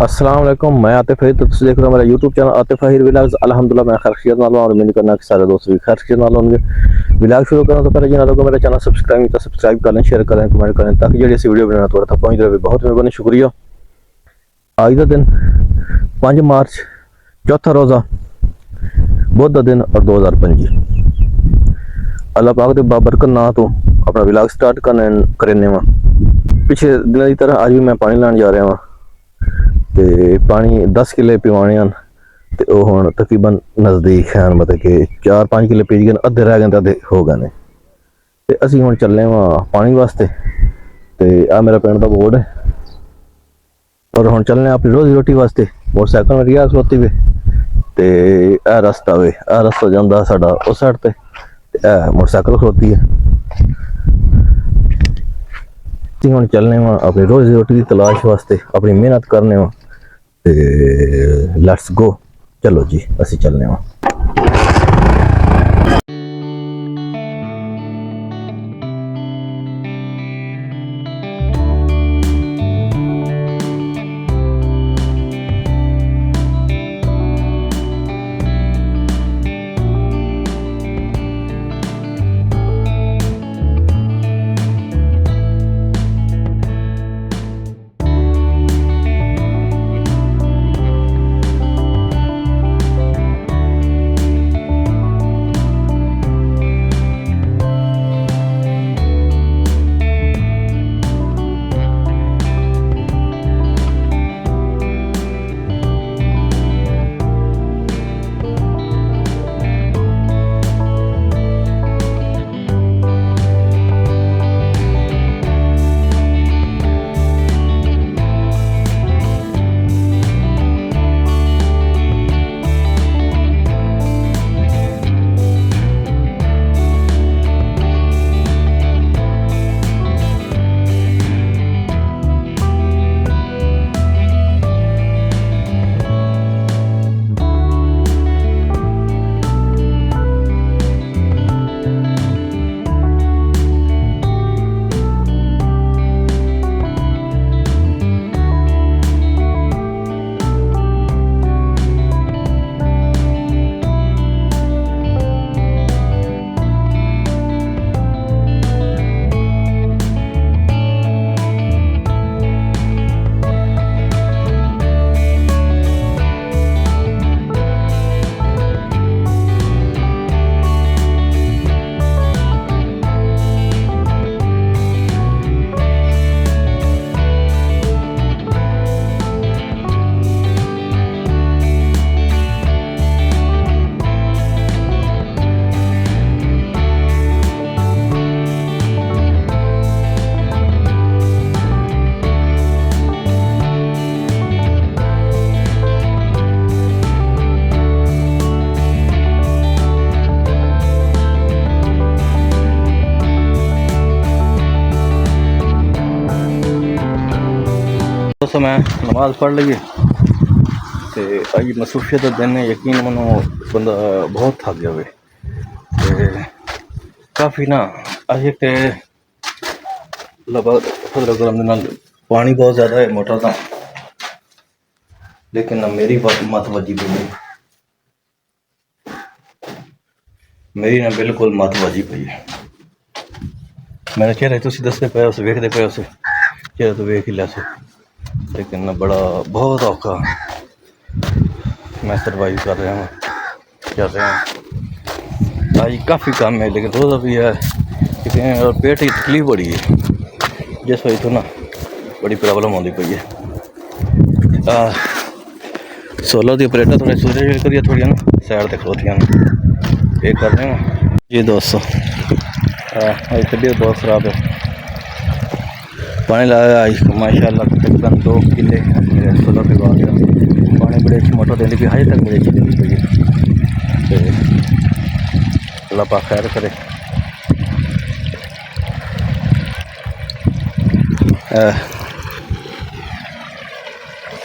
अस्सलाम वालेकुम, मैं आतिफ है। तो तुम देख रहे हो मेरा यूट्यूब चैनल आतिफ है व्लॉग्स। अल्हम्दुलिल्लाह मैं खैरियत नाल और उम्मीद करना कि सारे दोस्त भी खैरियत नाल होंगे। व्लॉग शुरू करना तो पहले जिन्होंने मेरा चैनल सब्सक्राइब करें, शेयर करें, कमेंट करें ताकि जो ऐसी वीडियो बनाना थोड़ा तक पहुँच रहे। बहुत मेहरबानी, शुक्रिया। आज का दिन 5 मार्च, चौथा रोज़ा, बुध का दिन और 2025। अल्लाह पाक के बाबरकत ना तो अपना व्लॉग स्टार्ट करने वा। पिछले दिनों की तरह आज भी मैं पानी लाने जा रहा वहाँ, तो पानी 10 किले पिवाने हैं। तो वह हुण तकरीबन नज़दीक हैं, मतलब कि 4-5 किले पी गए, अद्धे रह गए, अद्धे हो गए ने। तो असीं हुण चले वहाँ पानी वास्ते। तो आ मेरा पिंड का बोर्ड है और हुण चलने अपनी रोजी रोटी वास्ते। मोटरसाइकिल मेरी आ खलोती वे, तो यह रस्ता वे, आ रस्ता जाता साडा उस साइड ते, मोटरसाइकिल खलोती है। हम चलने वा अपनी रोजी रोटी की तलाश वास्ते, अपनी मेहनत करने वा। लेट्स गो, चलो जी असी चलने वा। दोस्तों मैं नमाज पढ़ ली तो अज मसूफियत दिन है। यकीन मनो बंदा बहुत थक गया वे। काफ़ी ना अज तो करम पानी बहुत ज़्यादा है मोटर का, लेकिन ना मेरी मत वजी पई है, मेरी ना बिल्कुल मत वजी पई है। मेरे चेहरे तुम दसते पे उस वेखते पे उस चेहरे तो वेख ही लिया, लेकिन ना बड़ा बहुत औखा मैं सर्वाइव कर रहा हूँ, आज काफ़ी कम है, लेकिन रोज़ा भी है। लेकिन और पेट की तकलीफ बड़ी है, जिस वजह तो ना बड़ी प्रॉब्लम आती पई है। सोलर की प्लेटा थोड़े सूरज करिए थोड़ी ना साइड तक खलोतियां ये कर रहे हैं जी दोस्तों। तबीयत बहुत ख़राब है। पानी लाया आज माशाल्लाह तकरीबन 2 किले मेरे सोलर के बाद पानी बड़े अच्छी मोटर देने की हजे तक बड़ी अच्छी देनी पई है। अल्लाह पाक खैर करे।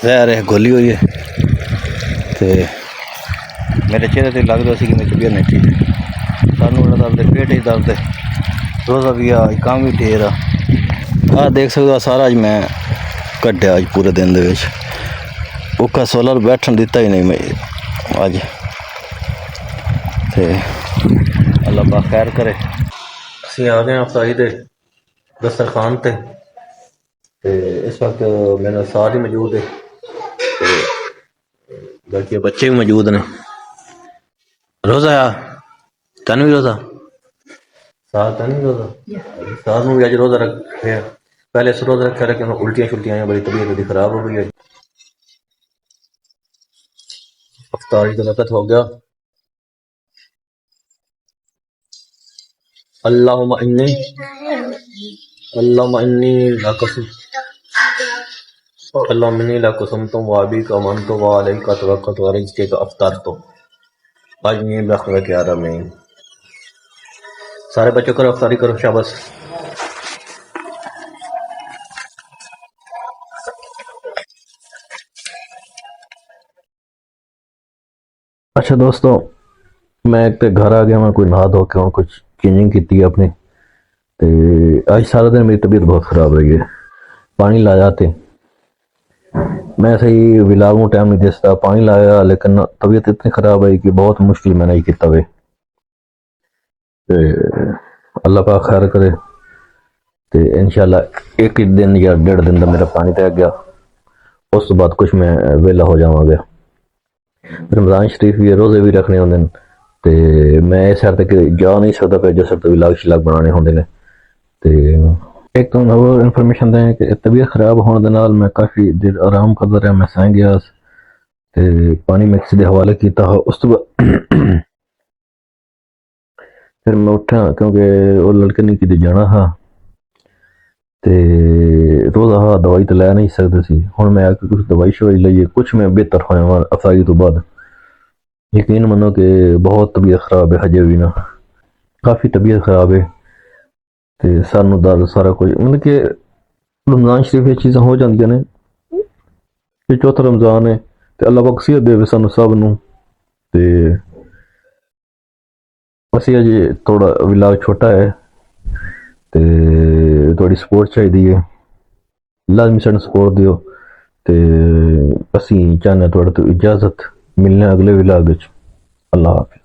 जहर है गोली हुई है तो मेरे चेहरे से लगता सी कि मेरी तबीयत नहीं ठीक। सानू बड़ा दर्द है, पेट ही दर्द है, रोज़ा भी आ काम भी ढेर आ देख सकते हो सारा अज मैं कड्ढिया अज पूरे दिन दे विच। उका सोलर बैठन दिता ही नहीं मैं अज ते अल्लाह पा खैर करे। असीं आ गए अफतारी दे दस्तरखान ते इस वक्त मेरे साथ ही मौजूद है ते बाकी बच्चे भी मौजूद ने। रोजा आ तेन भी रोजा साथ तेन भी रोजा साथ में भी अज रोजा रखे पहले से रोजा रखे रखे उल्टियां शुल्टियां आई बड़ी तबीयत बड़ी खराब हो गई है। अफतारी का वक्त हो गया। अल्लाहुम्मा इन्नी लकुसुमतु व बिका अमनतु व अलैका तवक्कलतु व रिज़्क़िका अफ़्तरतु अजनी बख़्लक़ या रमीन। सारे बच्चों करो अफ्तारी करो शाबाश। अच्छा दोस्तों मैं एक घर आ गया मैं कोई नहा धो के और कुछ चेंजिंग की अपनी ते आज सारा दिन मेरी तबीयत बहुत ख़राब रही है। पानी ला जाते मैं सही विलाग में टाइम नहीं दे सकता पानी लाया लेकिन तबीयत इतनी ख़राब आई कि बहुत मुश्किल मैंने ही किया वे अल्लाह पाक खैर करे तो इंशाल्लाह एक दिन या 1.5 दिन का मेरा पानी तय गया उस तो बाद कुछ मैं वेला हो जावांगा। रमज़ान शरीफ भी रोज़े भी रखने होंगे ते मैं इस हर तक जा नहीं सकता पे जिस हर विलाग शिलाग बनाने होंगे ने ते एक तो और इन्फॉर्मेशन दें कि तबीयत खराब होने के नाल मैं काफ़ी देर आराम करता रहा मैं सह गया ते पानी मैं किसी के हवाले किया उस तो बाद फिर मैं उठा क्योंकि वो लड़के ने किते जाना हा ते रोज़ा हा दवाई तो लै नहीं सकते सी हुण मैं आके कुछ दवाई शवाई लईए कुछ मैं बेहतर होया अफतारी तो बाद यकीन मनो कि बहुत तबीयत खराब है हजे भी ना काफ़ी तबीयत खराब है ते सानू दर्द सारा कुछ मतलब कि रमज़ान शरीफ ये चीज़ां हो जांदियां ने ये चौथा रमज़ान है ते अल्लाह पाक सेहत देवे सानू सब नू ते असी अजे थोड़ा विलाग छोटा है ते थोड़ी सपोर्ट चाहिए है लाजमी सानू सपोर्ट दियो ते असी चाहने थोड़े तो इजाज़त मिलने अगले विलाग विच। अल्लाह हाफ़िज़।